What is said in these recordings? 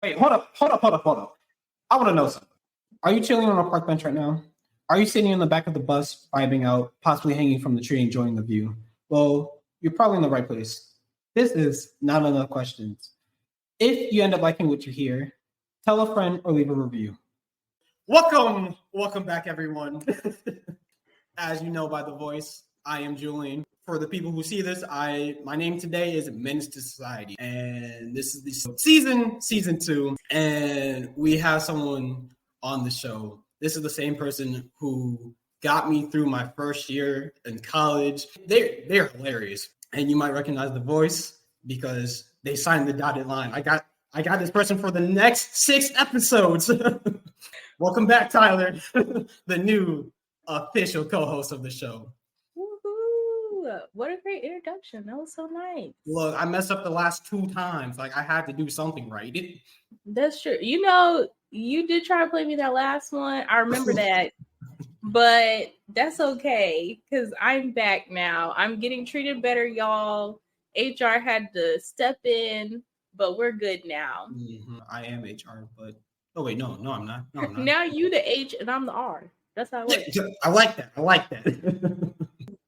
Wait, hold up. I want to know something. Are you chilling on a park bench right now? Are you sitting in the back of the bus, vibing out, possibly hanging from the tree, enjoying the view? Well, you're probably in the right place. This is Not Enough Questions. If you end up liking what you hear, tell a friend or leave a review. Welcome back, everyone. As you know by the voice, I am Julian. For the people who see this, my name today is Men's to Society, and this is the season 2, and we have someone on the show. This is the same person who got me through my first year in college. They're hilarious, and you might recognize the voice because they signed the dotted line. I got this person for the next 6 episodes. Welcome back, Tyler, the new official co-host of the show. Woohoo! What a great introduction. That was so nice. Look, I messed up the last 2 times. Like, I had to do something right. That's true. You know, you did try to play me that last one. I remember that. But that's okay, because I'm back now. I'm getting treated better, y'all. HR had to step in, but we're good now. Mm-hmm. I am HR, but... Oh, wait, no, I'm not. No, I'm not. Now you the H and I'm the R. That's how it works. I like that.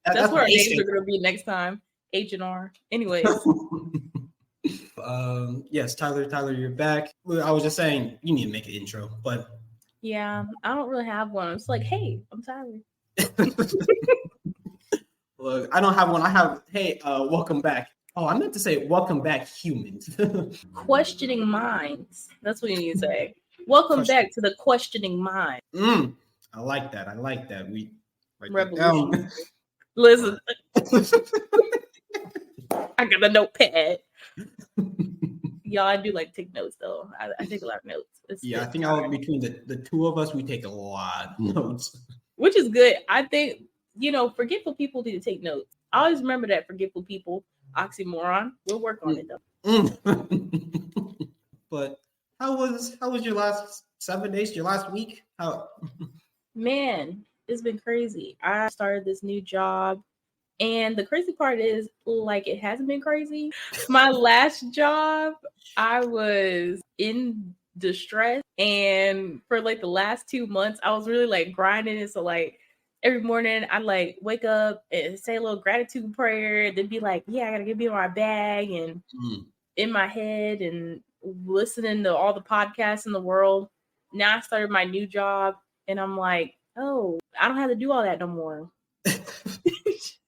That's where our names are going to be next time. H and R. Anyways. Yes, Tyler, you're back. I was just saying, you need to make an intro, but... Yeah, I don't really have one. It's like, hey, I'm Tyler. Look, I don't have one. I have, hey, welcome back. Oh, I meant to say, welcome back, humans. Questioning minds. That's what you need to say. Welcome back to the questioning mind. I like that. We revolution. Listen, I got a notepad. Y'all, I do like take notes though. I take a lot of notes. I think between the two of us, we take a lot of notes, which is good. I think forgetful people need to take notes. I always remember that forgetful people oxymoron. We'll work on it though. But how was your last 7 days? Your last week? How? Man, it's been crazy. I started this new job, and the crazy part is, like, it hasn't been crazy. My last job, I was in distress, and for like the last 2 months, I was really like grinding it. So like every morning, I like wake up and say a little gratitude prayer, then be like, yeah, I gotta get me my bag and in my head and listening to all the podcasts in the world. Now I started my new job, and I'm like, oh, I don't have to do all that no more. It's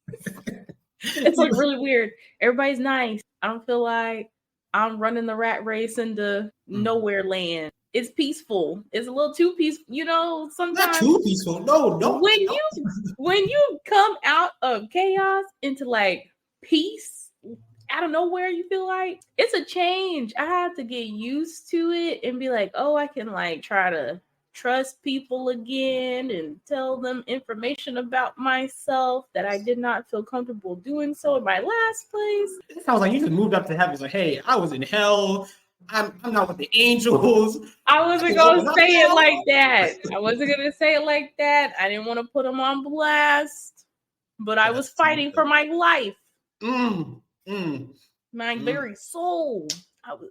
like really weird. Everybody's nice. I don't feel like I'm running the rat race into nowhere land. It's peaceful. It's a little too peaceful, sometimes. Not too peaceful. No. When you come out of chaos into like peace out of nowhere, you feel like it's a change. I have to get used to it and be like, oh, I can like try to trust people again and tell them information about myself that I did not feel comfortable doing so in my last place. It sounds like you just moved up to heaven. It's like, hey, I was in hell. I'm not with the angels. I wasn't going to say it like that. I didn't want to put them on blast, but I was fighting for my life. My very soul.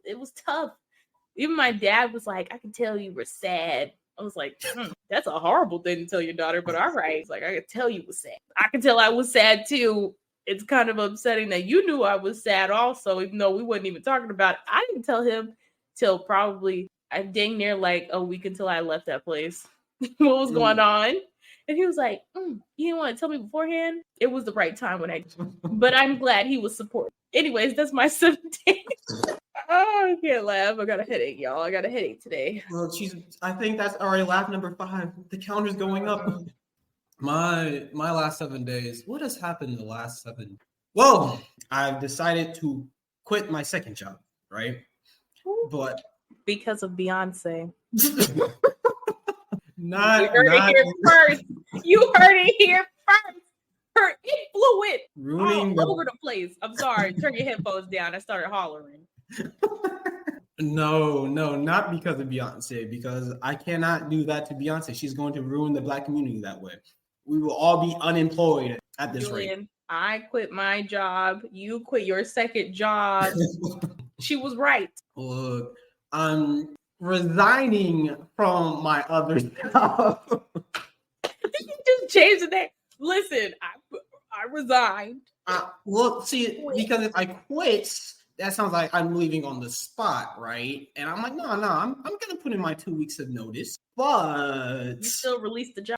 It was tough. Even my dad was like, I can tell you were sad. I was like, that's a horrible thing to tell your daughter, but all right. It's like, I could tell you was sad. I could tell I was sad too. It's kind of upsetting that you knew I was sad also, even though we wasn't even talking about it. I didn't tell him till probably dang near like a week until I left that place. What was going on? And he was like, you didn't want to tell me beforehand? It was the right time but I'm glad he was supportive. Anyways, that's my 7 days. Oh, I can't laugh. I got a headache, y'all. I got a headache today. Well, I think that's already laugh number 5. The counter's going up. My last 7 days. What has happened in the last 7? Well, I've decided to quit my second job, right? But because of Beyonce. You heard it here first. Her influence ruining all over the place. I'm sorry. Turn your headphones down. I started hollering. No, not because of Beyonce, because I cannot do that to Beyonce. She's going to ruin the Black community that way. We will all be unemployed at this rate. I quit my job. You quit your second job. She was right. Look, I'm resigning from my other job. You just changed the name. Listen, I resigned. Look, see, because if I quit, that sounds like I'm leaving on the spot, right? And I'm like, no, I'm gonna put in my 2 weeks of notice, but You still released the job.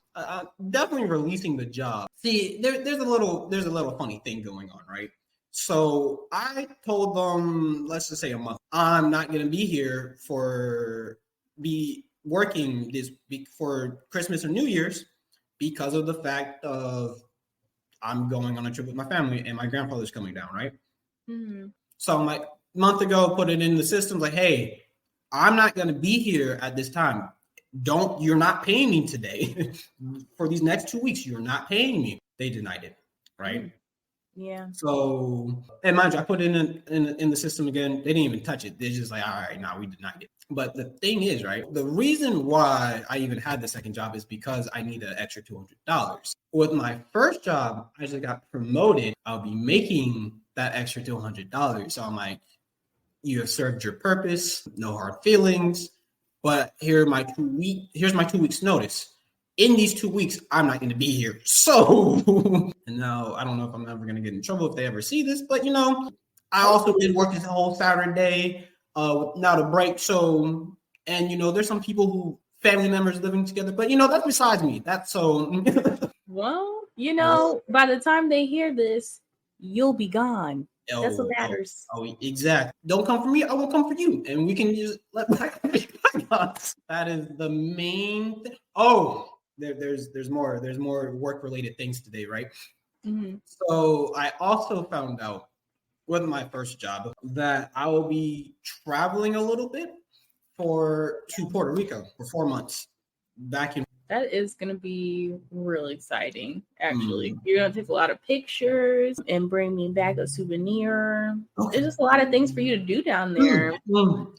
definitely releasing the job. See, there's a little funny thing going on, right? So I told them, let's just say a month, I'm not gonna be here be working for Christmas or New Year's because of the fact of I'm going on a trip with my family and my grandfather's coming down, right? Mm-hmm. So I'm like, a month ago, put it in the system, like, hey, I'm not going to be here at this time. You're not paying me today. For these next 2 weeks, you're not paying me. They denied it, right? Yeah. So, and mind you, I put it in the system again. They didn't even touch it. They're just like, all right, we denied it. But the thing is, right, the reason why I even had the second job is because I need an extra $200. With my first job, I just got promoted. I'll be making that extra $200. So I'm like, you have served your purpose, no hard feelings. But here's my 2 weeks notice. In these 2 weeks, I'm not going to be here. So, and now I don't know if I'm ever going to get in trouble if they ever see this, but I also did work this whole Saturday now to break. So, and there's some people who family members living together, but that's besides me. That's so. Well, by the time they hear this, you'll be gone. That's what matters. Oh, exactly. Don't come for me. I won't come for you, and we can just let bygones. That is the main thing. Oh, there's more. There's more work-related things today, right? Mm-hmm. So I also found out with my first job that I will be traveling a little bit to Puerto Rico for 4 months. That is going to be really exciting, actually. You're going to take a lot of pictures and bring me back a souvenir. Okay. There's just a lot of things for you to do down there.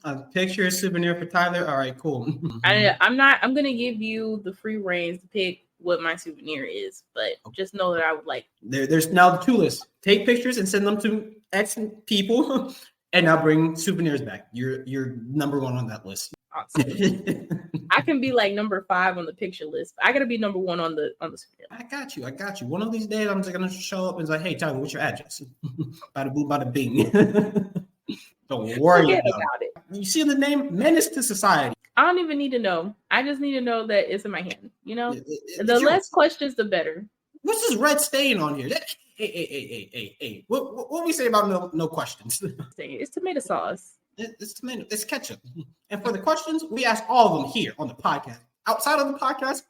A picture, a souvenir for Tyler. All right, cool. I'm going to give you the free reins to pick what my souvenir is, but just know that I would like. There's now the 2 lists. Take pictures and send them to X people, and now bring souvenirs back. You're number 1 on that list. Awesome. I can be like number 5 on the picture list. I gotta be number 1 on the souvenir. I got you. One of these days, I'm just gonna show up and say, "Hey, Tyler, what's your address?" Bada boom, bada bing. Don't worry about it. You see the name Menace to Society. I don't even need to know. I just need to know that it's in my hand. The less questions, the better. What's this red stain on here? Hey. What we say about no questions? It's tomato sauce. It's tomato. It's ketchup. And for the questions, we ask all of them here on the podcast. Outside of the podcast,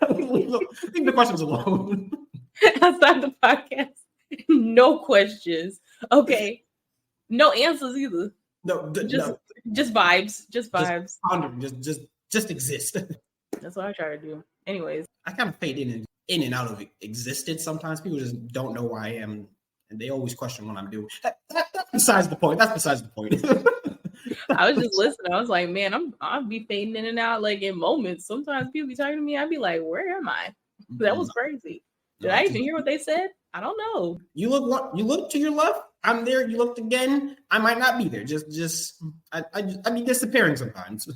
leave the questions alone. Outside the podcast, no questions. Okay, no answers either. No, just vibes. Just vibes. Just exist. That's what I try to do. Anyways, I kind of fade in and out of existence. Sometimes people just don't know where I am, and they always question what I'm doing. That's besides the point. I was just listening. I was like, man, I'll be fading in and out like in moments. Sometimes people be talking to me. I'd be like, where am I? That was crazy. Did I even hear what they said? I don't know. You look to your left. I'm there. You looked again. I might not be there. I be disappearing sometimes.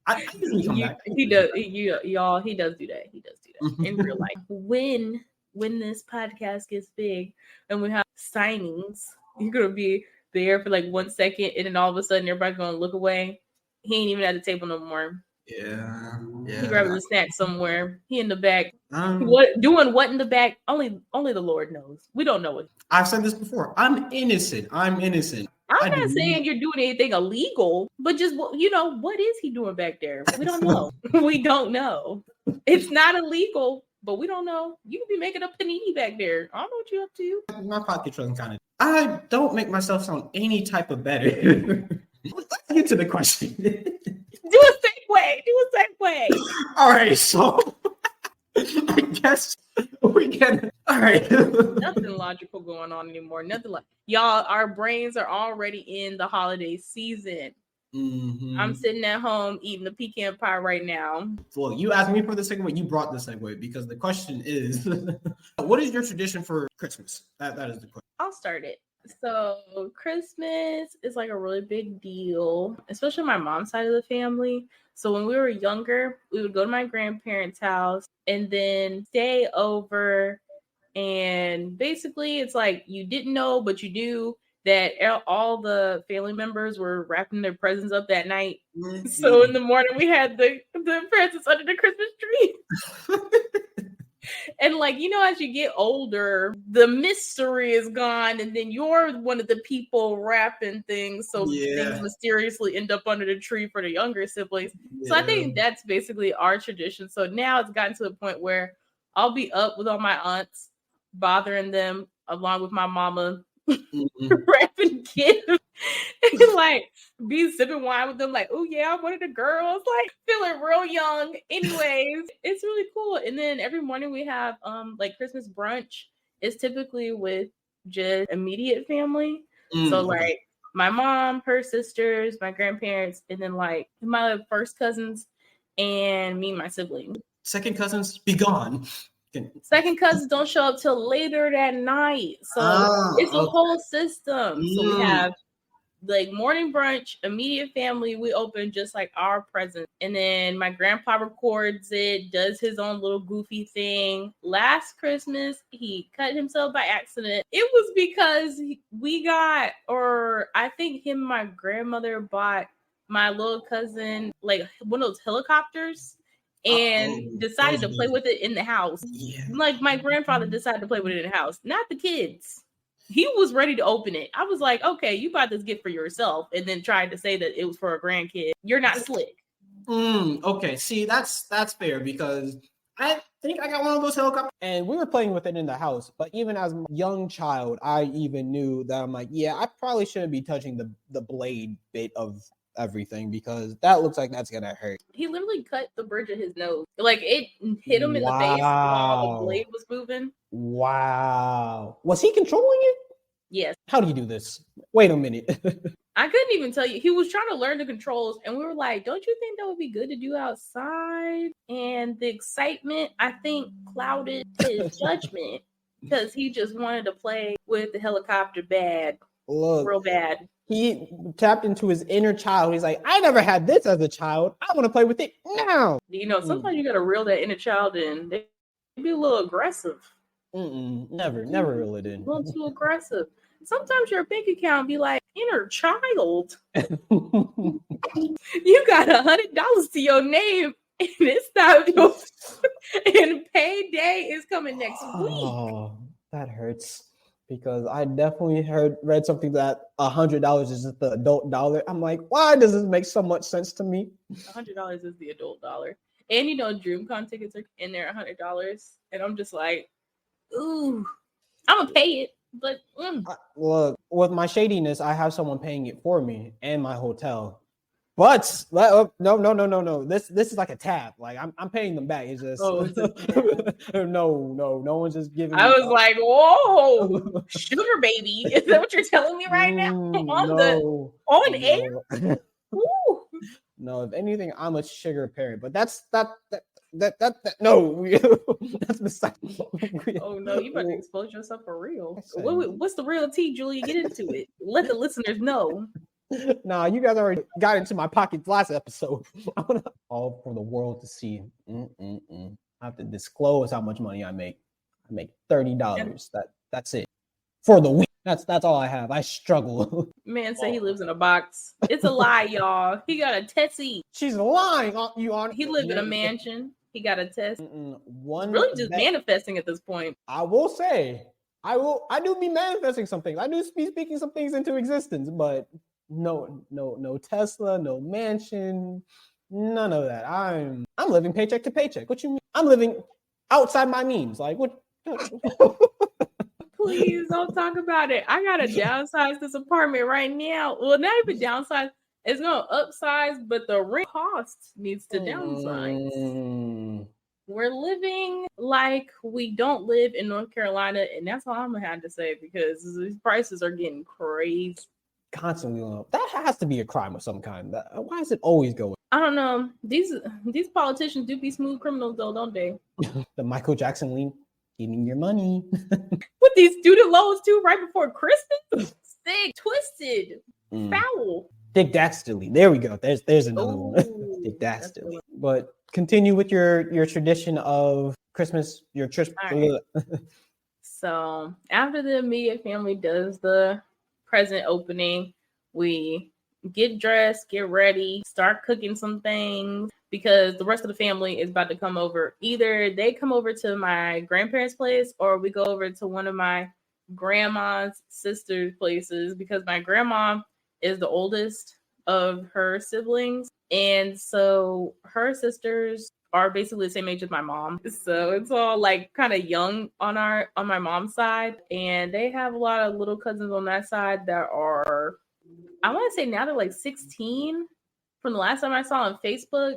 I usually come back. He does. He does do that. He does do that in real life. When this podcast gets big and we have signings, you're gonna be there for like 1 second, and then all of a sudden everybody's gonna look away. He ain't even at the table no more. Yeah. He grabbing a snack somewhere. He in the back. Doing what in the back? Only the Lord knows. We don't know it. I've said this before. I'm innocent. I'm not saying you're doing anything illegal, but just what is he doing back there? We don't know. We don't know. It's not illegal, but we don't know. You could be making a panini back there. I don't know what you're up to. My pocket trailing kind of. I don't make myself sound any type of better. Let's get to the question. Do a segue. All right, so I guess we can. All right. Nothing logical going on anymore. Nothing like y'all. Our brains are already in the holiday season. Mm-hmm. I'm sitting at home eating the pecan pie right now. Well, you asked me for the segue. You brought the segue because the question is, what is your tradition for Christmas? That is the question. I'll start it. So Christmas is like a really big deal, especially my mom's side of the family. So when we were younger, we would go to my grandparents' house and then stay over. And basically, it's like you didn't know, but you do that all the family members were wrapping their presents up that night. So in the morning, we had the presents under the Christmas tree. And like, you know, as you get older, the mystery is gone, and then you're one of the people wrapping things, so things mysteriously end up under the tree for the younger siblings. So I think that's basically our tradition. So now it's gotten to the point where I'll be up with all my aunts, bothering them along with my mama, wrapping gifts, and like be sipping wine with them, like, oh yeah, I'm one of the girls, like feeling real young. Anyways, it's really cool. And then every morning we have like Christmas brunch. It's typically with just immediate family. So like my mom, her sisters, my grandparents, and then like my first cousins and me and my sibling. Second cousins be gone. Second cousins don't show up till later that night. So it's a whole system. So we have like morning brunch, immediate family, we open just like our presents. And then my grandpa records it, does his own little goofy thing. Last Christmas, he cut himself by accident. It was because we got, or I think him and my grandmother bought my little cousin like one of those helicopters and decided to play with it in the house. Yeah. Like my grandfather decided to play with it in the house, not the kids. He was ready to open it. I was like, okay, you bought this gift for yourself, and then tried to say that it was for a grandkid. You're not slick. Okay, see, that's fair, because I think I got one of those helicopters, and we were playing with it in the house. But even as a young child, I even knew that I'm like, yeah, I probably shouldn't be touching the blade bit of everything, because that looks like that's gonna hurt. He literally cut the bridge of his nose. Like it hit him in the face while the blade was moving. Wow. Was he controlling it? Yes. How do you do this? Wait a minute. I couldn't even tell you. He was trying to learn the controls, and we were like, don't you think that would be good to do outside? And the excitement, I think, clouded his judgment, because he just wanted to play with the helicopter real bad. He tapped into his inner child. He's like, I never had this as a child. I want to play with it now. You know, sometimes you got to reel that inner child in. They be a little aggressive. Never reel it in. A little too aggressive. Sometimes your bank account be like, inner child. You got $100 to your name, and it's not your and payday is coming next week. Oh, that hurts. Because I definitely read something that $100 is just the adult dollar. I'm like, why does this make so much sense to me? $100 is the adult dollar. And you know, DreamCon tickets are in there $100. And I'm just like, ooh, I'm gonna pay it. But look, with my shadiness, I have someone paying it for me and my hotel. But no. This is like a tab. Like I'm paying them back. It's just no one's just giving. I was like, whoa, sugar baby. Is that what you're telling me right now on air? No, if anything, I'm a sugar parent. But that's no. That's beside. Oh no, you better expose yourself for real. What's the real tea, Julia? Get into it. Let the listeners know. Nah, you guys already got into my pockets last episode. All for the world to see. I have to disclose how much money I make. I make $30. That's it for the week. That's all I have. I struggle. Man say he lives in a box. It's a lie, y'all. He got a Tessie. She's lying on you. He lived in a mansion. He got a test. Really just manifesting at this point. I will say, I do be manifesting some things. I do be speaking some things into existence, but no Tesla, no mansion, none of that. I'm living paycheck to paycheck. What you mean? I'm living outside my means. Like what? Please don't talk about it. I gotta downsize this apartment right now. Well, not even downsize. It's gonna upsize, but the rent cost needs to downsize. We're living like we don't live in North Carolina, and that's all I'm gonna have to say, because these prices are getting crazy. Constantly going up. That has to be a crime of some kind. Why is it always going? I don't know. These politicians do be smooth criminals though, don't they? The Michael Jackson lean. getting your money. With these student loans too, right before Christmas. Sick, twisted, foul. Dick Dastardly. There we go. There's another one. Ooh, Dick that's Dastardly. good. But continue with your tradition of Christmas, your church. All right. So after the immediate family does the present opening, we get dressed, get ready, start cooking some things because the rest of the family is about to come over. Either they come over to my grandparents' place or we go over to one of my grandma's sister's places because my grandma is the oldest of her siblings. And so her sisters are basically the same age as my mom. So it's all like kind of young on my mom's side. And they have a lot of little cousins on that side that are, I want to say now they're like 16 from the last time I saw on Facebook.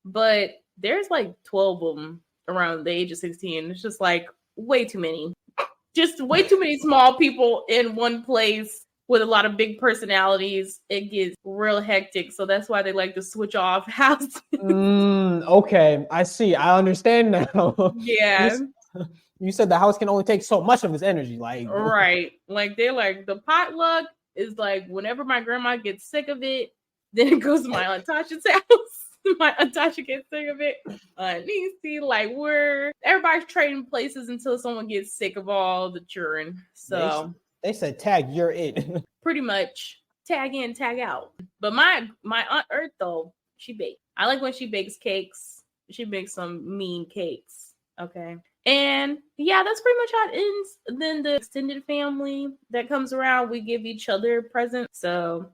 But there's like 12 of them around the age of 16. It's just like way too many. Just way too many small people in one place with a lot of big personalities. It gets real hectic. So that's why they like to switch off houses. Okay, I see. I understand now. Yeah. You said the house can only take so much of its energy. Like, Right. Like they're like the potluck is like whenever my grandma gets sick of it, then it goes to my Aunt Tasha's house. My Aunt Tasha gets sick of it. Niecy, like everybody's trading places until someone gets sick of all the children. So they said tag, you're it. pretty much tag in, tag out. But my Aunt Earth though, she bakes. I like when she bakes cakes. She makes some mean cakes. Okay. And yeah, that's pretty much how it ends. Then the extended family that comes around, we give each other presents. So,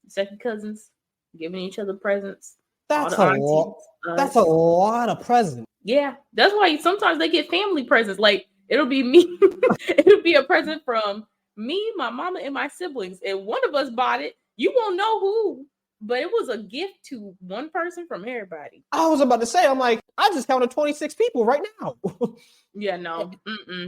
second cousins giving each other presents. That's a lot. That's a lot of presents. Yeah, that's why sometimes they get family presents. Like it'll be me. It'll be a present from me, my mama, and my siblings. And one of us bought it. You won't know who, but it was a gift to one person from everybody. I was about to say, I'm like, I just counted 26 people right now. Yeah, no,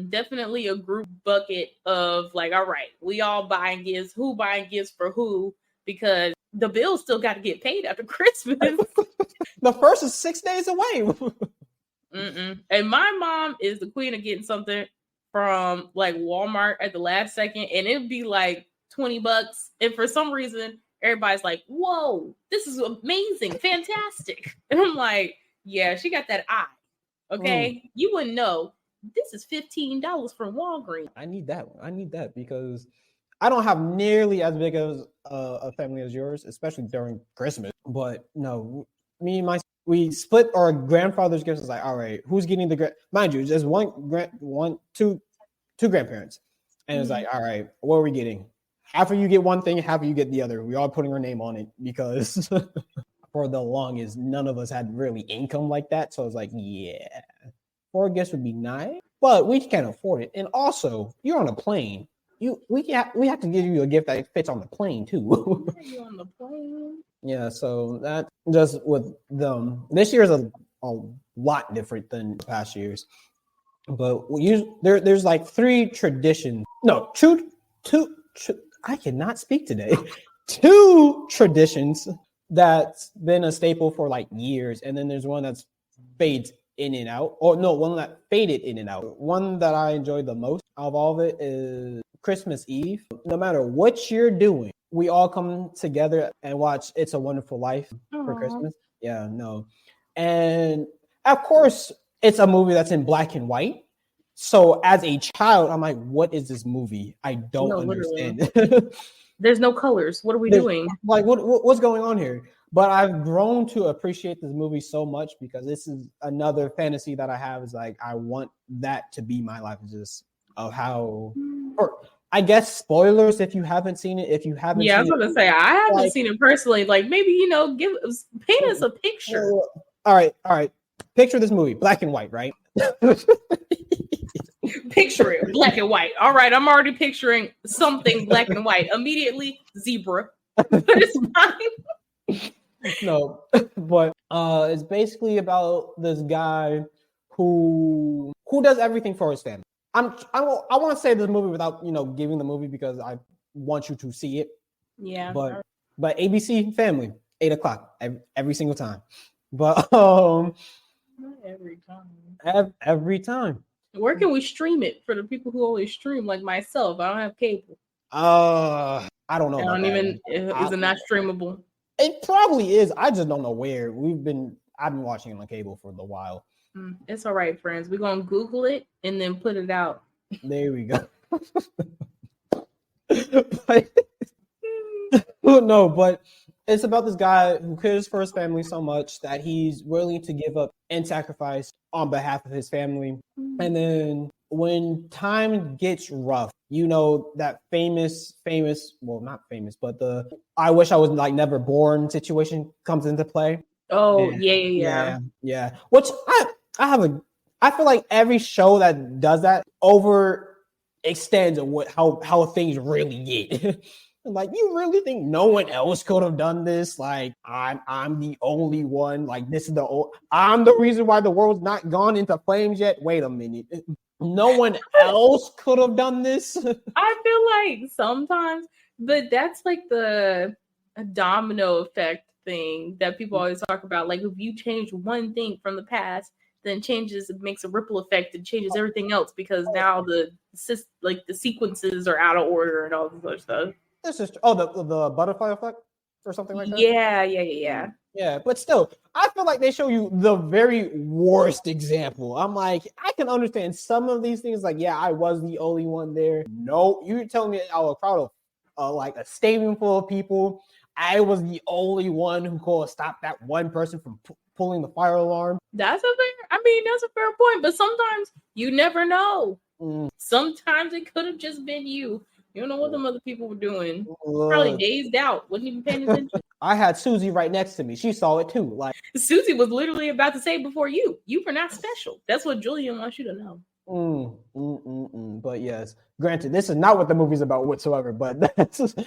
definitely a group bucket of like, all right, we all buying gifts. Who buying gifts for who? Because the bills still got to get paid after Christmas. The first is 6 days away. And my mom is the queen of getting something from like Walmart at the last second, and it'd be like $20. And for some reason, everybody's like, whoa, this is amazing, fantastic. And I'm like, yeah, she got that eye. Okay. You wouldn't know. This is $15 from Walgreens. I need that one. I need that because I don't have nearly as big of a family as yours, especially during Christmas. But no, me and we split our grandfather's gifts. It's like, all right, who's getting mind you, there's two grandparents. And it's like, all right, what are we getting? Half of you get one thing, half of you get the other. We all putting our name on it because for the longest, none of us had really income like that. So it's like, yeah, 4 gifts would be nice, but we can't afford it. And also, you're on a plane. We have to give you a gift that fits on the plane too. You on the plane? Yeah, so that just with them. This year is a lot different than past years. But there's like 3 traditions. No, two. I cannot speak today. 2 traditions that's been a staple for like years, and then there's one that's fades in and out. Or no, one that faded in and out. One that I enjoy the most of all of it is Christmas Eve. No matter what you're doing, we all come together and watch It's a Wonderful Life for Christmas. Yeah, no. And of course, it's a movie that's in black and white. So as a child, I'm like, what is this movie? I don't understand. There's no colors. What are we doing? Like, what's going on here? But I've grown to appreciate this movie so much because this is another fantasy that I have. Is like, I want that to be my life. Just of how, or I guess spoilers if you haven't seen it. If you haven't, I was going to say I haven't seen it personally. Like maybe paint us a picture. All right. Picture this movie, black and white, right? Picture it, black and white. All right, I'm already picturing something black and white. Immediately, zebra. But it's fine. No, but it's basically about this guy who does everything for his family. I want to say this movie without giving the movie because I want you to see it. Yeah. But ABC Family, 8:00 every single time. But not every time. Every time. Where can we stream it for the people who always stream like myself? I don't have cable. I don't know I about don't that. even. Is it not streamable? It probably is. I just don't know where. I've been watching it on cable for a while. It's all right, friends. We're gonna Google it and then put it out. There we go. No, but it's about this guy who cares for his family so much that he's willing to give up and sacrifice on behalf of his family. And then when time gets rough, you know, that famous, well, not famous, but the I wish I was like never born situation comes into play. Oh, yeah. Which I feel like every show that does that overextends on how things really get. Like, you really think no one else could have done this? Like, I'm the only one. Like, I'm the reason why the world's not gone into flames yet. Wait a minute. No one else could have done this. I feel like sometimes, but that's like a domino effect thing that people always talk about. Like, if you change one thing from the past, then it makes a ripple effect and changes everything else because now the sequences are out of order and all this other stuff. This is the butterfly effect or something like that. Yeah, but still, I feel like they show you the very worst example. I'm like, I can understand some of these things. Like, yeah, I was the only one there. No, you're telling me out of a crowd of like a stadium full of people, I was the only one who could stop that one person from pulling the fire alarm. That's a fair point. But sometimes you never know. Sometimes it could have just been you. You don't know what them other people were doing. Probably dazed out. Wasn't even paying attention. I had Susie right next to me. She saw it too. Like, Susie was literally about to say before you were not special. That's what Julian wants you to know. But yes, granted, this is not what the movie's about whatsoever. But that's just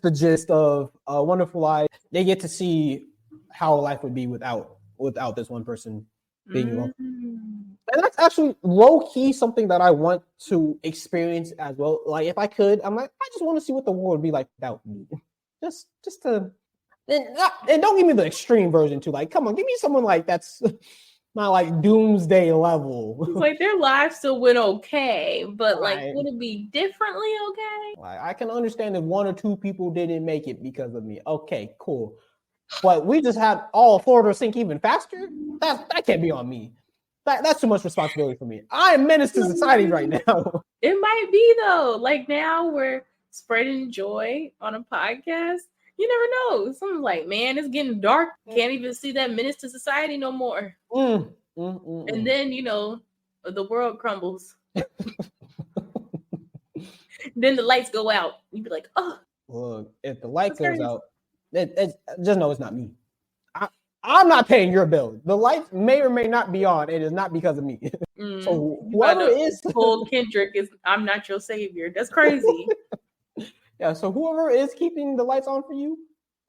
the gist of Wonderful Life. They get to see how life would be without this one person being alone. And that's actually low key something that I want to experience as well. Like, if I could, I'm like, I just want to see what the world would be like without me. Just to, and don't give me the extreme version too. Like, come on, give me someone like that's not like doomsday level. It's like their lives still went okay, but like, Right. would it be differently okay? Like, I can understand if one or two people didn't make it because of me. Okay, cool. But we just had all Florida sink even faster. That can't be on me. That's too much responsibility for me. I am menace to society right now. It might be though. Like, now we're spreading joy on a podcast. You never know. Someone's like, man, it's getting dark. Can't even see that menace to society no more. And then, you know, the world crumbles. Then the lights go out. You'd be like, oh. Look, if the light That's goes crazy. out, just know it's not me. I'm not paying your bill. The lights may or may not be on. It is not because of me. So whoever is told Kendrick is, I'm not your savior. That's crazy. Yeah, so whoever is keeping the lights on for you,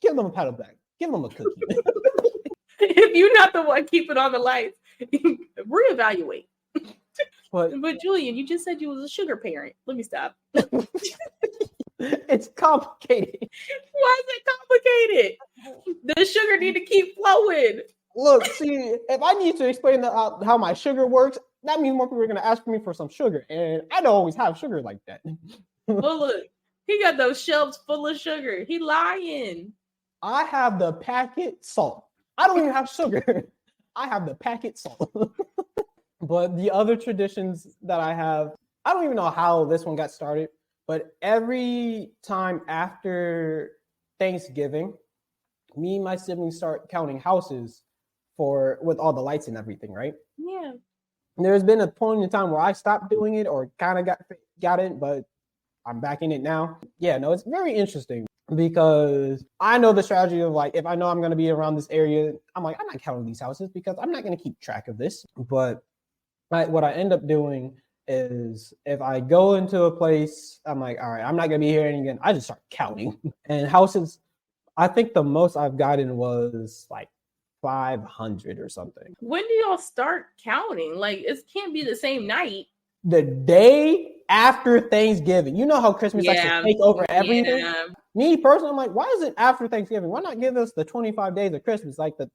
give them a pat on the back. Give them a cookie. If you're not the one keeping on the lights, reevaluate. But Julian, you just said you was a sugar parent. Let me stop. it's complicated. Why is it complicated? The sugar need to keep flowing. Look, see, if I need to explain how my sugar works, that means more people are going to ask for me for some sugar. And I don't always have sugar like that. Oh, look. He got those shelves full of sugar. He lying. I have the packet salt. I don't even have sugar. I have the packet salt. But the other traditions that I have, I don't even know how this one got started, but every time after Thanksgiving, me and my siblings start counting houses with all the lights and everything, right? Yeah. There's been a point in time where I stopped doing it or kind of got it, but I'm back in it now. Yeah, no, it's very interesting because I know the strategy of like, if I know I'm going to be around this area, I'm like, I'm not counting these houses because I'm not going to keep track of this. But what I end up doing is if I go into a place, I'm like, all right, I'm not going to be here again. I just start counting. And houses, I think the most I've gotten was like 500 or something. When do y'all start counting? Like, it can't be the same night. The day after Thanksgiving. You know how Christmas likes to take over everything? Me personally, I'm like, why is it after Thanksgiving? Why not give us the 25 days of Christmas like the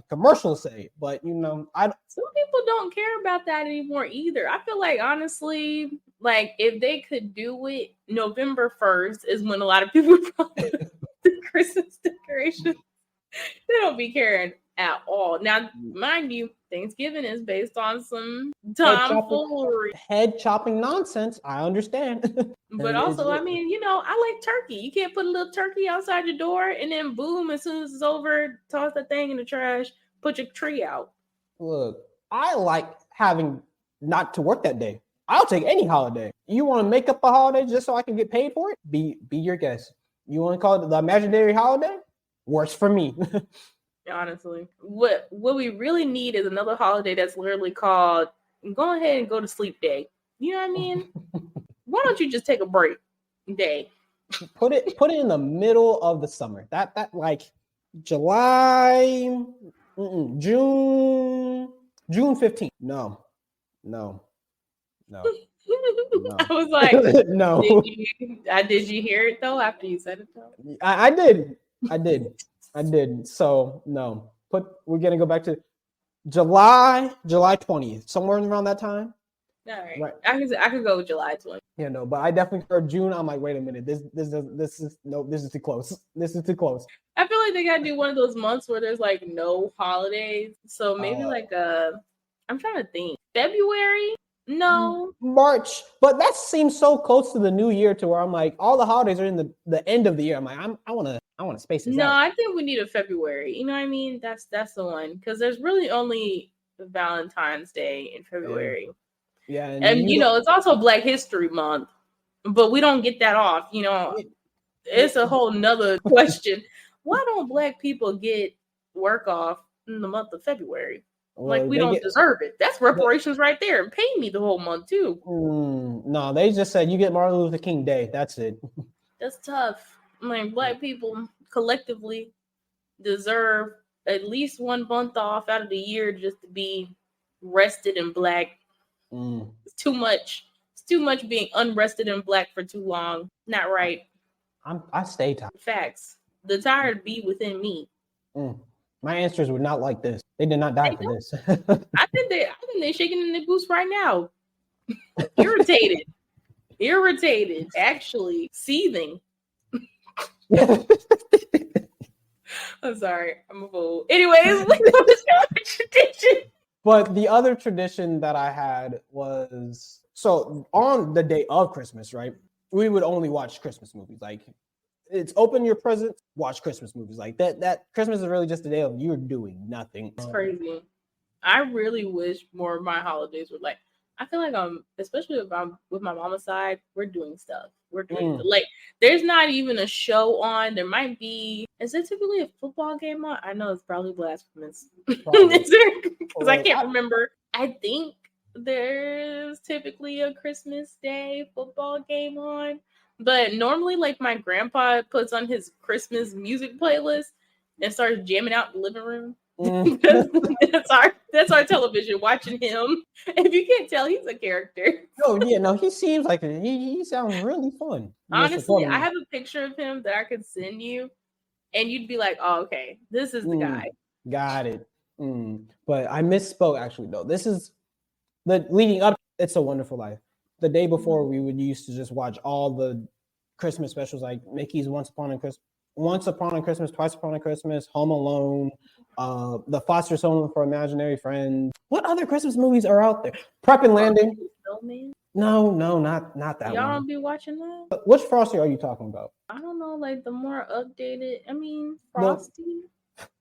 commercials say? But some people don't care about that anymore either. I feel like honestly, like if they could do it, November 1st is when a lot of people probably the Christmas decorations. They don't be caring at all. Now, mind you, Thanksgiving is based on some tomfoolery. Head chopping nonsense. I understand. But also, I mean, I like turkey. You can't put a little turkey outside your door and then boom, as soon as it's over, toss that thing in the trash, put your tree out. Look, I like having not to work that day. I'll take any holiday. You want to make up a holiday just so I can get paid for it? Be your guest. You want to call it the imaginary holiday? Works for me. Honestly, what we really need is another holiday that's literally called "Go ahead and go to sleep day." You know what I mean? Why don't you just take a break day? Put it in the middle of the summer. That like July, June 15th. No. I was like, no. Did you hear it though after you said it though? I did. So no. We're gonna go back to July 20th, somewhere around that time. All right. I could go with July 20th. Yeah, no, but I definitely heard June. I'm like, wait a minute, this is too close. This is too close. I feel like they gotta do one of those months where there's like no holidays. So maybe I'm trying to think. February? No. March. But that seems so close to the new year to where I'm like, all the holidays are in the end of the year. I'm like, I wanna space this out. No, I think we need a February. You know what I mean? That's the one. Because there's really only Valentine's Day in February. Yeah. And it's also Black History Month. But we don't get that off. It's a whole nother question. Why don't Black people get work off in the month of February? Like we don't deserve it. That's reparations right there. And pay me the whole month too. No, they just said you get Martin Luther King Day. That's it. That's tough. Like Black people collectively deserve at least 1 month off out of the year just to be rested and Black. It's too much. It's too much being unrested and Black for too long. Not right. I stay tired. Facts. The tired be within me. My ancestors were not like this. They did not die for this. I think they're shaking in their boots right now. Irritated, actually seething. I'm sorry, I'm a fool. Anyways, tradition. But the other tradition that I had was, so on the day of Christmas, right? We would only watch Christmas movies. Like, it's open your presents, watch Christmas movies. Like that Christmas is really just a day of you're doing nothing. It's crazy. I really wish more of my holidays were like, I feel like especially if I'm with my mama's side, we're doing stuff. We're doing like there's not even a show on. There might be. Is there typically a football game on? I know it's probably blasphemous. Is there? Because I can't remember. I think there's typically a Christmas Day football game on. But normally, like my grandpa puts on his Christmas music playlist and starts jamming out in the living room. That's our television, watching him. If you can't tell, he's a character. Oh yeah, no, he seems like he sounds really fun. Honestly, I have a picture of him that I could send you, and you'd be like, "Oh, okay, this is the guy." Got it. But I misspoke actually though. This is the leading up. It's a Wonderful Life. The day before, we would used to just watch all the Christmas specials, like Mickey's Once Upon a Christmas, Twice Upon a Christmas, Home Alone, The Foster's Home for Imaginary Friends. What other Christmas movies are out there? Prep and Landing. No, not that Y'all one. don't be watching that? Which Frosty are you talking about? I don't know, like the more updated. I mean, Frosty.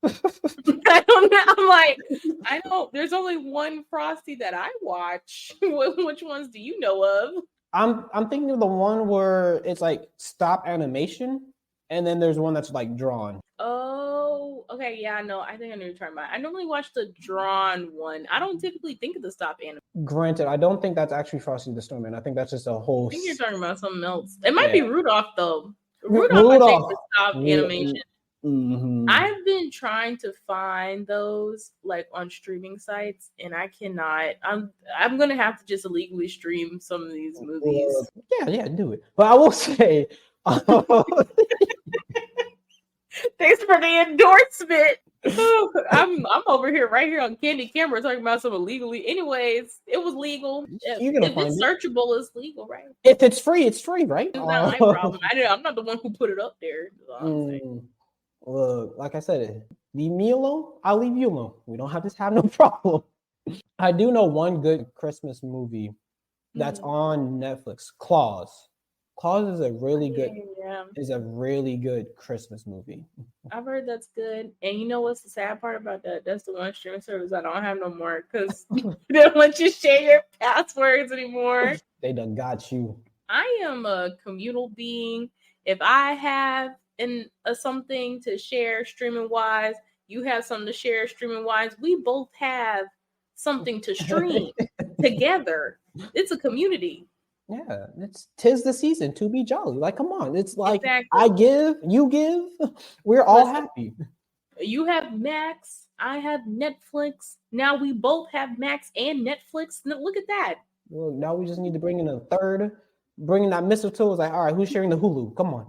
I don't know. I'm like, I don't. There's only one Frosty that I watch. Which ones do you know of? I'm thinking of the one where it's like stop animation, and then there's one that's like drawn. Oh, okay, yeah, no, I think I know what you're talking about. I normally watch the drawn one. I don't typically think of the stop animation. Granted, I don't think that's actually Frosty the Snowman. I think that's just a whole. I think you're talking about something else. It might be Rudolph though. Rudolph. I think the stop animation. Mm-hmm. I've been trying to find those like on streaming sites, and I cannot. I'm gonna have to just illegally stream some of these movies. Yeah, do it. But I will say, Thanks for the endorsement. I'm over here right here on Candy Camera talking about some illegally. Anyways, it was legal. You're gonna If find it's it. searchable, it's legal, right? If it's free, right? It's not my problem. I'm not the one who put it up there. Is all I'm saying. Look, like I said, leave me alone. I'll leave you alone. We don't have to have no problem. I do know one good Christmas movie that's on Netflix. Claus. Claus is a really good Christmas movie. I've heard that's good. And you know what's the sad part about that? That's the one streaming service I don't have no more because they don't let you share your passwords anymore. They done got you. I am a communal being. If I have something to share streaming wise, you have something to share streaming wise. We both have something to stream together. It's a community. Yeah, tis the season to be jolly. Like, come on, it's like Exactly. I give, you give, we're all happy. You have Max, I have Netflix. Now we both have Max and Netflix. Look at that. Well, now we just need to bring in a third. Bringing that mistletoe is like, all right, who's sharing the Hulu? Come on.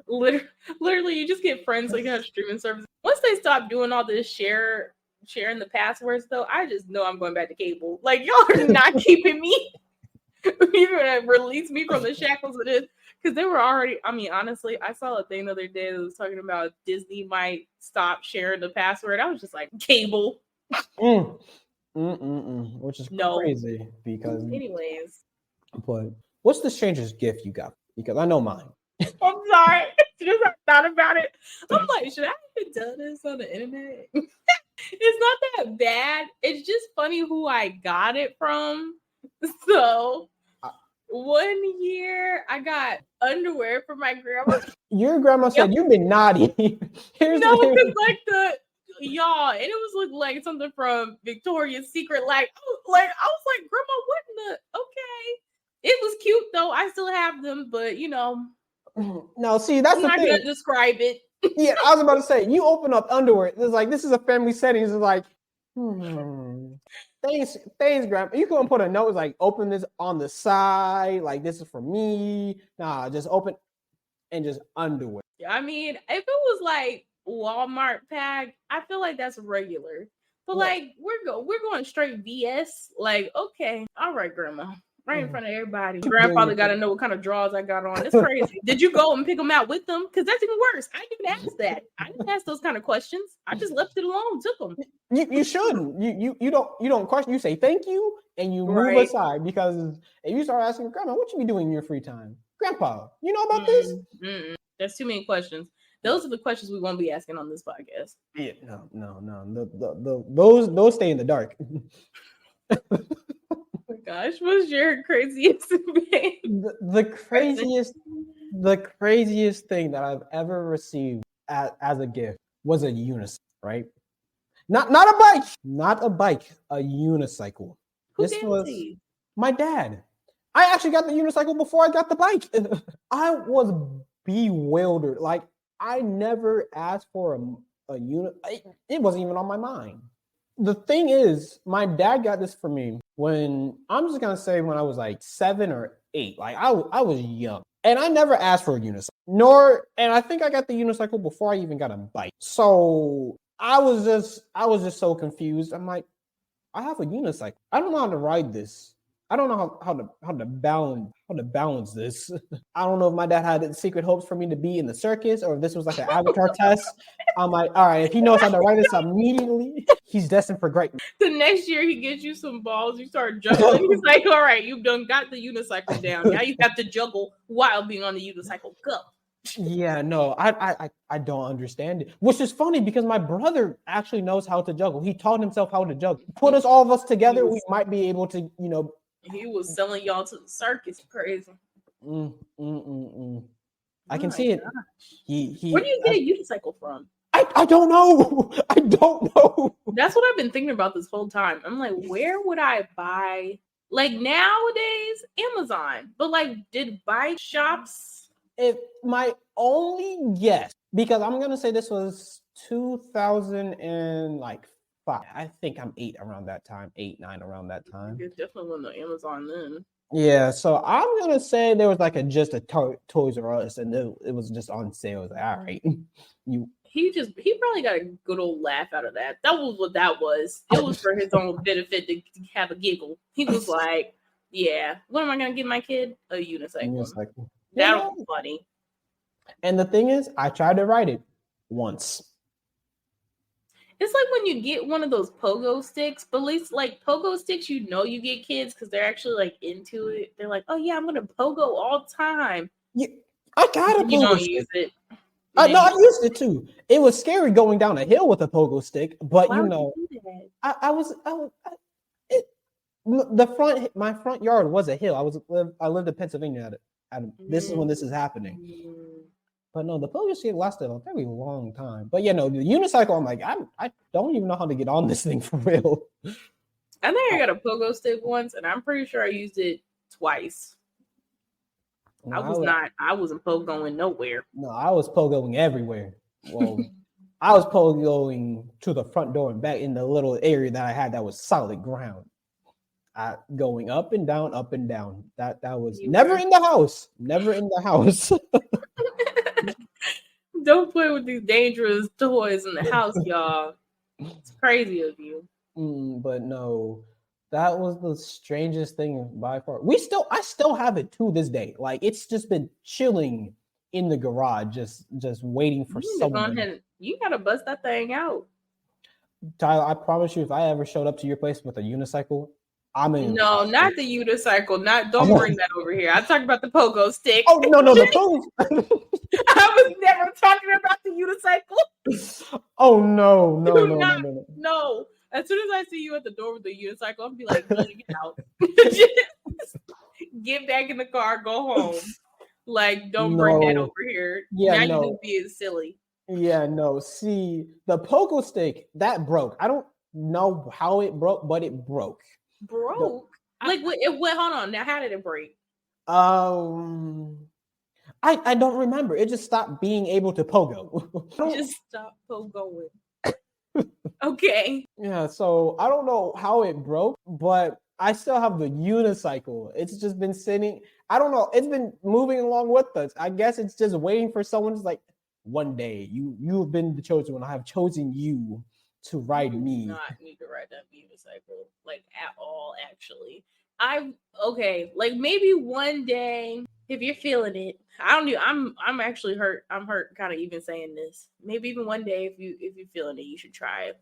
Literally, you just get friends like you have streaming services. Once they stop doing all this sharing the passwords, though, I just know I'm going back to cable. Like, y'all are not keeping me. You're gonna release me from the shackles of this because they were already. I mean, honestly, I saw a thing the other day that was talking about Disney might stop sharing the password. I was just like, cable. Which is crazy because. Anyways, but what's the strangest gift you got? Because I know mine. I'm sorry. Just I thought about it. I'm like, should I even tell this on the internet? It's not that bad. It's just funny who I got it from. So one year I got underwear for my grandma. Your grandma said you've been naughty. No, because like y'all, and it was like something from Victoria's Secret. Like I was like, Grandma, what in the okay? It was cute though. I still have them, but you know. No, see, that's the thing. I'm not gonna describe it. Yeah, I was about to say, you open up underwear. It's like, this is a family setting. It's like, thanks, Grandpa. You couldn't put a note. It's like, open this on the side. Like, this is for me. Nah, just open and just underwear. I mean, if it was like Walmart pack, I feel like that's regular. But like, we're going straight VS. Like, okay, all right, Grandma. Right in front of everybody. Grandfather got to know what kind of drawers I got on. It's crazy. Did you go and pick them out with them? Because that's even worse. I didn't even ask that. I didn't ask those kind of questions. I just left it alone. Took them. You shouldn't. You don't question. You say thank you and you move aside because if you start asking Grandma, what you be doing in your free time? Grandpa, you know about this? That's too many questions. Those are the questions we won't be asking on this podcast. Yeah, no. Those stay in the dark. Oh my gosh, what's your craziest thing? The craziest thing that I've ever received as a gift was a unicycle, right? Not a bike, a unicycle. Who this was my dad. I actually got the unicycle before I got the bike. I was bewildered. Like, I never asked for a unit. It wasn't even on my mind. The thing is, my dad got this for me when I was like 7 or 8. Like I was young, and I never asked for a unicycle. And I think I got the unicycle before I even got a bike. So I was just so confused. I'm like, I have a unicycle. I don't know how to ride this. I don't know how to balance this. I don't know if my dad had secret hopes for me to be in the circus or if this was like an avatar test. I'm like, all right, if he knows how to ride this immediately, he's destined for greatness. The next year he gets you some balls, you start juggling. He's like, all right, you've done got the unicycle down. Now you have to juggle while being on the unicycle. Go. Yeah, no, I don't understand it. Which is funny because my brother actually knows how to juggle. He taught himself how to juggle. Put all of us together, we might be able to, He was selling y'all to the circus. Crazy. I can see it. Where do you get a unicycle from? I don't know. I don't know. That's what I've been thinking about this whole time. I'm like, where would I buy? Like nowadays, Amazon. But like, did bike shops? If my only guess, because I'm gonna say this was 2005. I think I'm 8 around that time. 8, 9 around that time. It definitely wasn't on Amazon then. Yeah, so I'm gonna say there was like just a Toys R Us, and it was just on sale. I was like, all right, you. He probably got a good old laugh out of that. That was what that was. It was for his own benefit to have a giggle. He was like, "Yeah, what am I gonna give my kid? A unicycle. It's like, That'll be funny." And the thing is, I tried to write it once. It's like when you get one of those pogo sticks, but at least like pogo sticks, you know you get kids because they're actually like into it. They're like, "Oh yeah, I'm gonna pogo all the time." Yeah, I got a You pogo don't stick. use it. No, I used it too. It was scary going down a hill with a pogo stick, but Why you would know, you do that? my front yard was a hill. I lived in Pennsylvania this is when this is happening. Mm. But no, the pogo stick lasted a very long time. But no, the unicycle, I'm like, I don't even know how to get on this thing for real. I think I got a pogo stick once, and I'm pretty sure I used it twice. I wasn't pogoing nowhere. No, I was pogoing everywhere. Well, I was pogoing to the front door and back in the little area that I had that was solid ground. Going up and down, up and down. That was never in the house. Never in the house. Don't play with these dangerous toys in the house, y'all. It's crazy of you. But no, that was the strangest thing by far. I still have it to this day. Like it's just been chilling in the garage, just waiting for someone. You gotta bust that thing out. Tyler, I promise you, if I ever showed up to your place with a unicycle, No, not the unicycle. Don't bring that over here. I'm talking about the pogo stick. Oh no, the pogo. I was never talking about the unicycle. Oh no. No. As soon as I see you at the door with the unicycle, I'm gonna be like, get out. Get back in the car, go home. Like, don't bring that over here. Yeah, now you just being silly. Yeah, no. See, the pogo stick that broke. I don't know how it broke, but it broke. Broke? Like it went. Hold on. Now, how did it break? I don't remember. It just stopped being able to pogo. Just stop pogoing. Okay. Yeah, so I don't know how it broke, but I still have the unicycle. It's just been sitting. I don't know. It's been moving along with us. I guess it's just waiting for someone to like, one day you've been the chosen one. I have chosen you to ride me. Do not need to ride that unicycle like at all. Actually, like maybe one day if you're feeling it. I don't know. I'm actually hurt. I'm hurt kind of even saying this. Maybe even one day if you're feeling it, you should try it.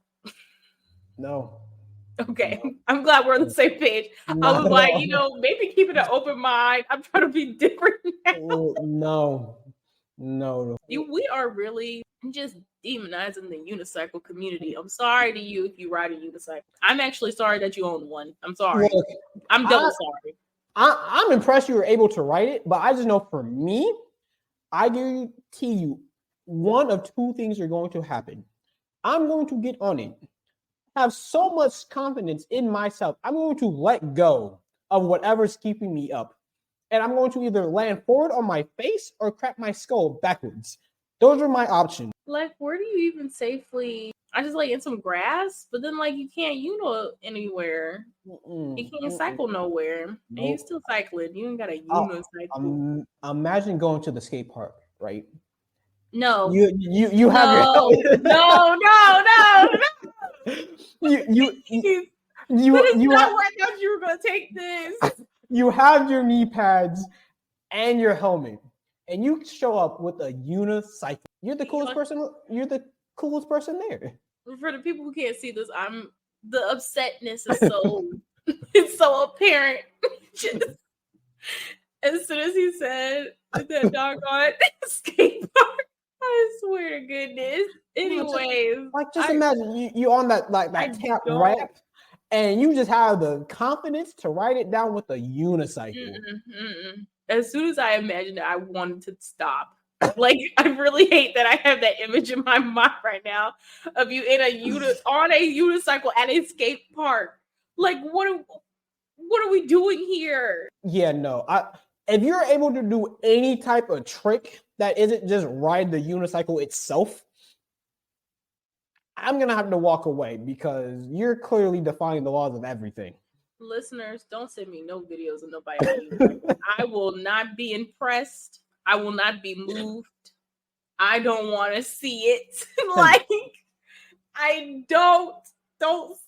No. Okay. No. I'm glad we're on the same page. I was like, maybe keeping an open mind. I'm trying to be different now. No. We are really just demonizing the unicycle community. I'm sorry to you if you ride a unicycle. I'm actually sorry that you own one. I'm sorry. Look, I'm double sorry. I'm impressed you were able to write it, but I just know for me, I guarantee you one of two things are going to happen. I'm going to get on it, have so much confidence in myself. I'm going to let go of whatever's keeping me up. And I'm going to either land forward on my face or crack my skull backwards. Those are my options. Like, where do you even safely? I just like in some grass, but then like you can't anywhere. You can't cycle nowhere. Nope. And you're still cycling. You ain't got a unicycle. Imagine going to the skate park, right? No. You have no. You not where I thought you were gonna take this. You have your knee pads and your helmet, and you show up with a unicycle. You're the coolest person. You're the coolest person there. For the people who can't see this, the upsetness is so it's so apparent. Just, as soon as he said that doggone skate park, I swear to goodness. Anyways, just imagine you on that tap ramp. And you just have the confidence to write it down with a unicycle. As soon as I imagined it, I wanted to stop. Like, I really hate that I have that image in my mind right now of you on a unicycle at a skate park. Like, what are we doing here? Yeah, no. If you're able to do any type of trick that isn't just ride the unicycle itself, I'm going to have to walk away because you're clearly defying the laws of everything. Listeners, don't send me no videos of nobody on unicycle. I will not be impressed. I will not be moved. I don't want to see it. Like, I don't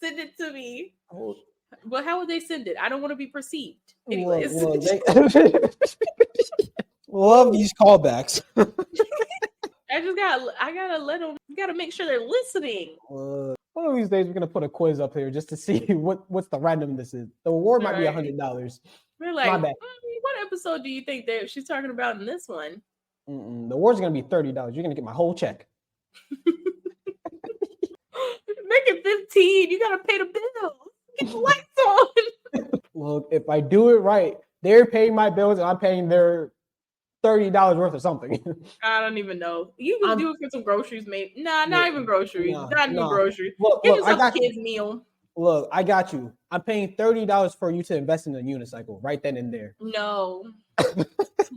send it to me. But how would they send it? I don't want to be perceived. Anyways. Love these callbacks. I gotta let them. You gotta make sure they're listening. One of these days, we're gonna put a quiz up here just to see what's the randomness is. The reward might be $100. We're like, what episode do you think that she's talking about in this one? The reward's gonna be $30. You're gonna get my whole check. Make it 15. You gotta pay the bill. Get the lights on. Look, if I do it right, they're paying my bills and I'm paying their $30 worth of something. I don't even know. You can do it for some groceries, maybe. Not even groceries. Not even groceries. Look, Give yourself a kid's meal. Look, I got you. I'm paying $30 for you to invest in a unicycle right then and there. No.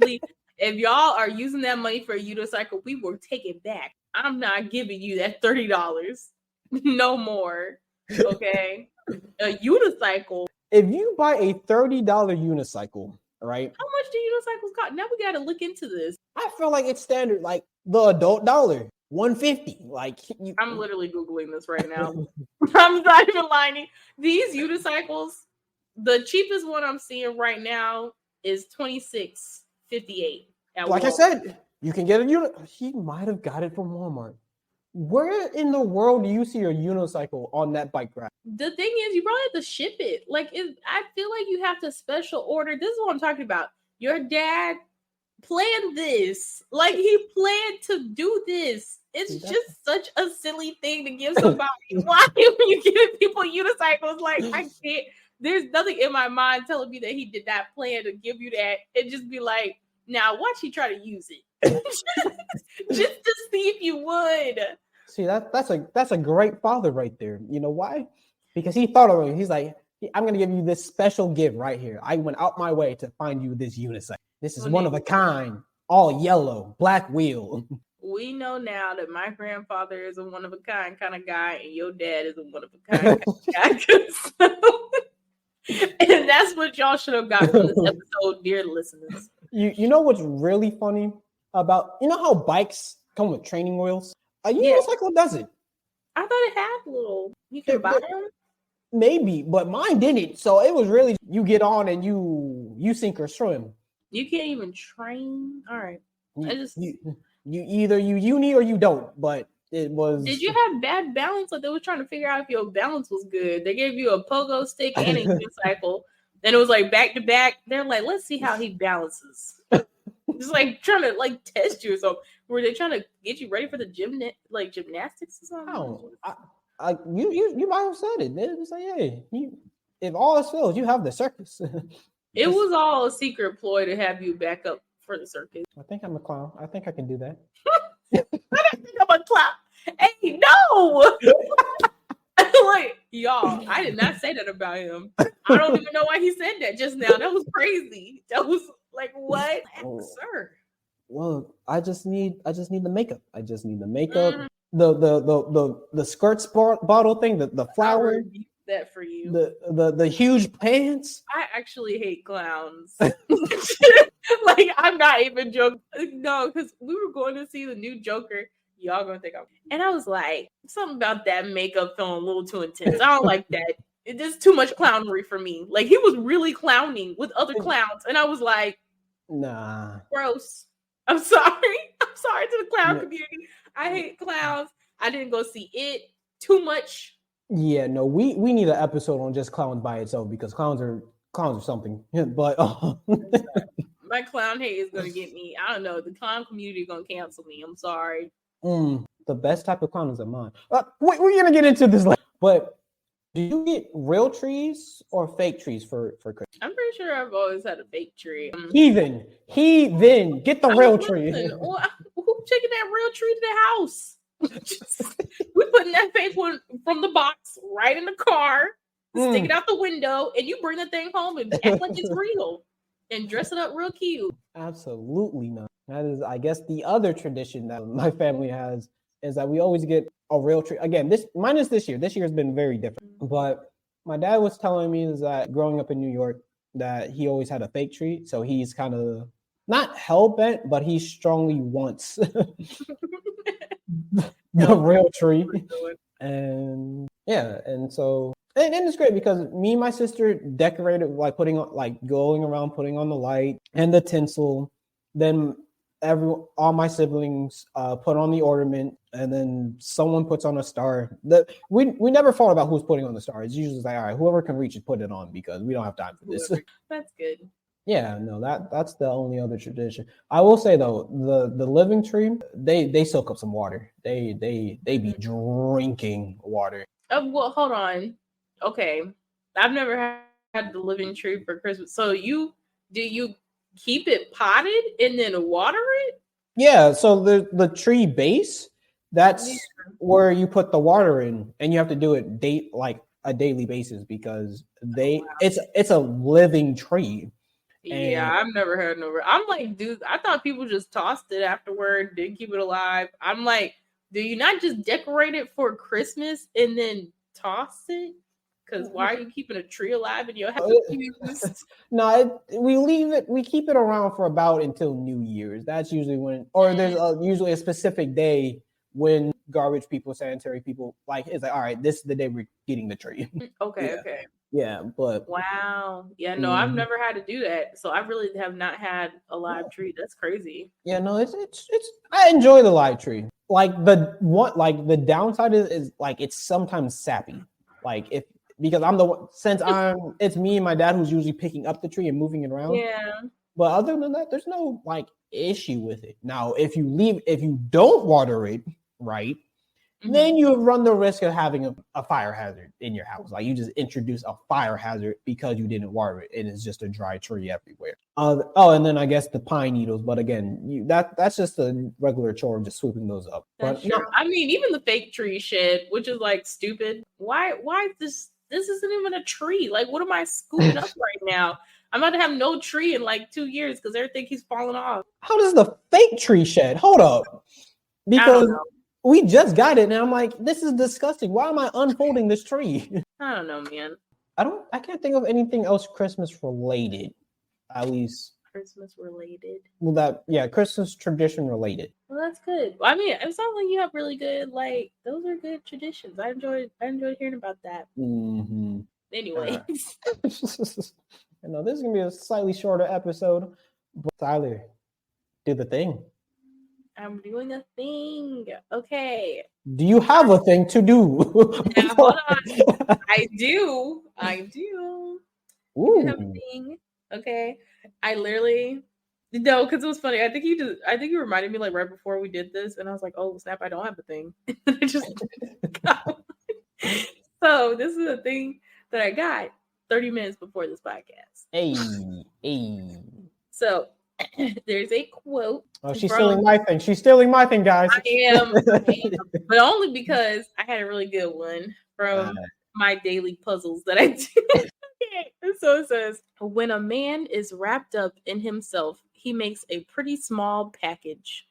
Please. If y'all are using that money for a unicycle, we will take it back. I'm not giving you that $30. No more. Okay? A unicycle. If you buy a $30 unicycle, right? How much do unicycles cost? Now we got to look into this. I feel like it's standard, like the adult dollar, $150. Like I'm literally Googling this right now. I'm not even lying. These unicycles, the cheapest one I'm seeing right now is $26.58. Like Walmart. I said, you can get a unit. He might have got it from Walmart. Where in the world do you see a unicycle on that bike rack? The thing is, you probably have to ship it. Like, I feel like you have to special order. This is what I'm talking about. Your dad planned this. Like, he planned to do this. It's just such a silly thing to give somebody. Why are you giving people unicycles? Like, I can't. There's nothing in my mind telling me that he did not plan to give you that. And just be like, now watch he try to use it. Just to see if you would. See, that's a great father right there. You know why? Because he thought of it. He's like, I'm gonna give you this special gift right here. I went out my way to find you this unicycle. This is one of a kind, all yellow, black wheel. We know now that my grandfather is a one of a kind of guy, and your dad is a one of a kind guy. And that's what y'all should have got from this episode, dear listeners. You know what's really funny about, you know how bikes come with training wheels? A unicycle doesn't. I thought it had little. You can buy them? Maybe, but mine didn't. So it was really, you get on and you sink or swim. You can't even train? All right. You either you uni or you don't, but it was. Did you have bad balance? Like they were trying to figure out if your balance was good. They gave you a pogo stick and a unicycle. Then it was like back to back. They're like, let's see how he balances. Just like trying to like test you or something. Were they trying to get you ready for the gymnastics or something? No, you might have said it. They was like, hey, if all else fails, you have the circus. It was all a secret ploy to have you back up for the circus. I think I'm a clown. I think I can do that. I don't think I'm a clown. Hey, no. Like, y'all, I did not say that about him. I don't even know why he said that just now. That was crazy. That was like, what? Sir. Well, I just need the makeup. I just need the makeup. The skirts bottle thing, the flower. That for you. The huge pants. I actually hate clowns. Like, I'm not even joking. No, because we were going to see the new Joker. Y'all gonna think and I was like, something about that makeup feeling a little too intense. I don't like that. It is too much clownery for me. Like, he was really clowning with other clowns, and I was like, nah, gross. I'm sorry to the clown community. I hate clowns. I didn't go see it. Too much. Yeah, no, we need an episode on just clowns by itself because clowns are something. But my clown hate is gonna get me. I don't know. The clown community is gonna cancel me. I'm sorry. The best type of clown is mine. We're gonna get into this later. But do you get real trees or fake trees for Christmas? I'm pretty sure I've always had a fake tree. Heathen, get the real tree. Who taking that real tree to the house? We putting that fake one from the box right in the car, stick it out the window, and you bring the thing home and act like it's real and dress it up real cute. Absolutely not. That is, I guess, the other tradition that my family has is that we always get a real tree. Again, mine is this year. This year has been very different, but My dad was telling me is that growing up in New York, that he always had a fake tree. So he's kind of not hell bent, but he strongly wants the real tree. And yeah, and so and it's great because me and my sister decorated like putting on like going around putting on the light and the tinsel. Then all my siblings put on the ornament, and then someone puts on a star. We never thought about who's putting on the star. It's usually like, all right, whoever can reach it, put it on because we don't have time for this. That's good. Yeah, no, that's the only other tradition. I will say though, the living tree, they soak up some water. They be drinking water. Well, hold on. Okay, I've never had the living tree for Christmas. So do you keep it potted and then water it? Yeah, so the tree base, that's where you put the water in, and you have to do it like a daily basis because it's a living tree. Yeah, I've never had I'm like, dude, I thought people just tossed it afterward, didn't keep it alive. I'm like, do you not just decorate it for Christmas and then toss it? Because why are you keeping a tree alive in your house? No, we keep it around for about until New Year's. That's usually when, or there's usually a specific day when garbage people, sanitary people, like it's like, all right, this is the day we're getting the tree. Okay. Yeah, but wow. Yeah, no, I've never had to do that. So I really have not had a live tree. That's crazy. Yeah, no, it's I enjoy the live tree. Like the downside is like it's sometimes sappy. Like because I'm the one, it's me and my dad who's usually picking up the tree and moving it around. Yeah. But other than that, there's no like issue with it. Now, if you don't water it right, then you run the risk of having a fire hazard in your house. Like you just introduce a fire hazard because you didn't water it, and it's just a dry tree everywhere. And then I guess the pine needles. But again, that's just a regular chore of just swooping those up. That's true. I mean, even the fake tree shit, which is like stupid. Why this isn't even a tree? Like, what am I scooping up right now? I'm about to have no tree in like 2 years because everything keeps falling off. How does the fake tree shed? Hold up. Because we just got it, and I'm like, this is disgusting. Why am I unfolding this tree? I don't know, man. I can't think of anything else Christmas related. At least Christmas related. Well, Christmas tradition related. Well, that's good. Well, I mean, it sounds like you have really good, like, those are good traditions. I enjoyed hearing about that. Mm-hmm. Anyway. I know this is gonna be a slightly shorter episode, but Tyler, do the thing. I'm doing a thing. Okay. Do you have a thing to do? Now, hold on. I do. Ooh. I have a thing. Okay. I literally because it was funny. I think you reminded me like right before we did this, and I was like, oh snap, I don't have a thing. I just so this is a thing that I got 30 minutes before this podcast. Hey. So there's a quote. Oh, she's stealing my thing. She's stealing my thing, guys. I am, but only because I had a really good one from my daily puzzles that I do. So it says, when a man is wrapped up in himself, he makes a pretty small package.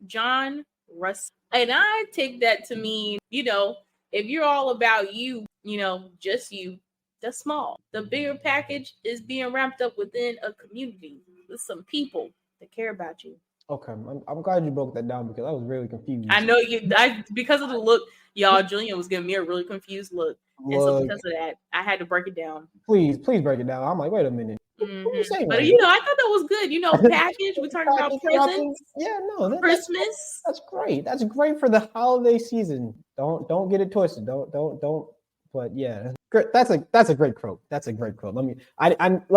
John Russell. And I take that to mean, if you're all about you, just you, that's small. The bigger package is being wrapped up within a community with some people that care about you. Okay, I'm glad you broke that down because I was really confused. I know because of the look, y'all, Julian was giving me a really confused look. And so because of that, I had to break it down. Please break it down. I'm like, wait a minute. Mm-hmm. What are you saying? But I thought that was good. Package. We're talking about presents. Yeah, no, Christmas. That's great. That's great for the holiday season. Don't get it twisted. Don't. But yeah, that's a great quote. That's a great quote. Let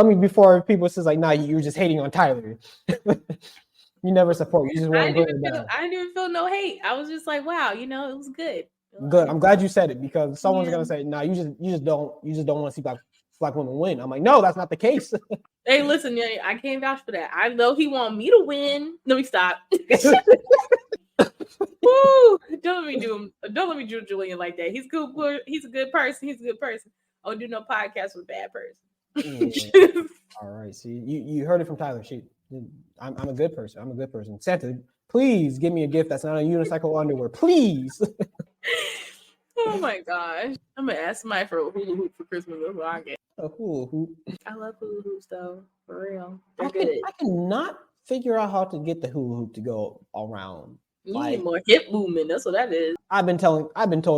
me before people says like, nah, you were just hating on Tyler. You never support. You just want to bring it down. I didn't even feel no hate. I was just like, wow, it was good. Good. I'm glad you said it because someone's gonna say, "Nah, you just don't want to see black women win." I'm like, no, that's not the case. Hey, listen, I can't vouch for that. I know he want me to win. Let me stop. Woo! Don't let me do Julian like that. He's good. He's a good person. I don't do no podcast with a bad person. Yeah. All right. See, you heard it from Tyler. I'm a good person. Santa, please give me a gift that's not a unicycle underwear, please. Oh my gosh. I'm gonna ask somebody for a hula hoop for Christmas. That's what I get. A hula hoop. I love hula hoops though. For real. I They're good. cannot figure out how to get the hula hoop to go around. You Like, need more hip movement. That's what that is. I've been told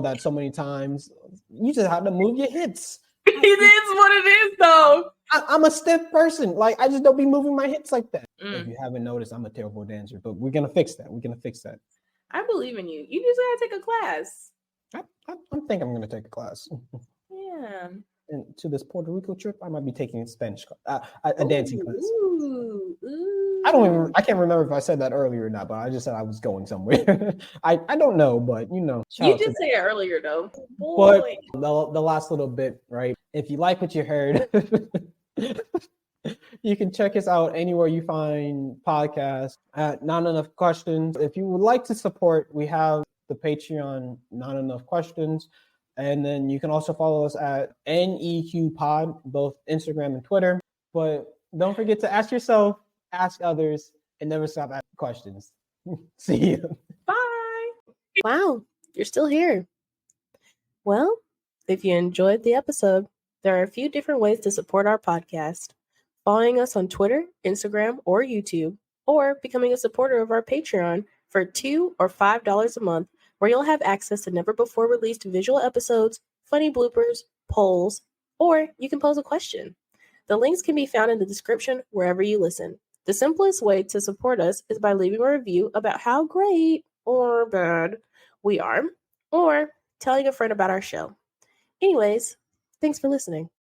that so many times. You just have to move your hips. It is what it is though. I'm a stiff person. Like, I just don't be moving my hips like that. If Mm. you haven't noticed, I'm a terrible dancer, but we're gonna fix that. I believe in you. You just gotta take a class. I think I'm gonna take a class. Yeah. And to this Puerto Rico trip, I might be taking a Spanish, a dancing class. Ooh. I can't remember if I said that earlier or not, but I just said I was going somewhere. I don't know, but shout You out to did say it earlier though. But Boy. the last little bit, right? If you like what you heard, you can check us out anywhere you find podcasts at Not Enough Questions. If you would like to support, we have the Patreon Not Enough Questions. And then you can also follow us at NEQ Pod, both Instagram and Twitter. But don't forget to ask yourself, ask others, and never stop asking questions. See you. Bye. Wow, you're still here. Well, if you enjoyed the episode, there are a few different ways to support our podcast. Following us on Twitter, Instagram, or YouTube, or becoming a supporter of our Patreon for $2 or $5 a month, where you'll have access to never before released visual episodes, funny bloopers, polls, or you can pose a question. The links can be found in the description wherever you listen. The simplest way to support us is by leaving a review about how great or bad we are, or telling a friend about our show. Anyways, thanks for listening.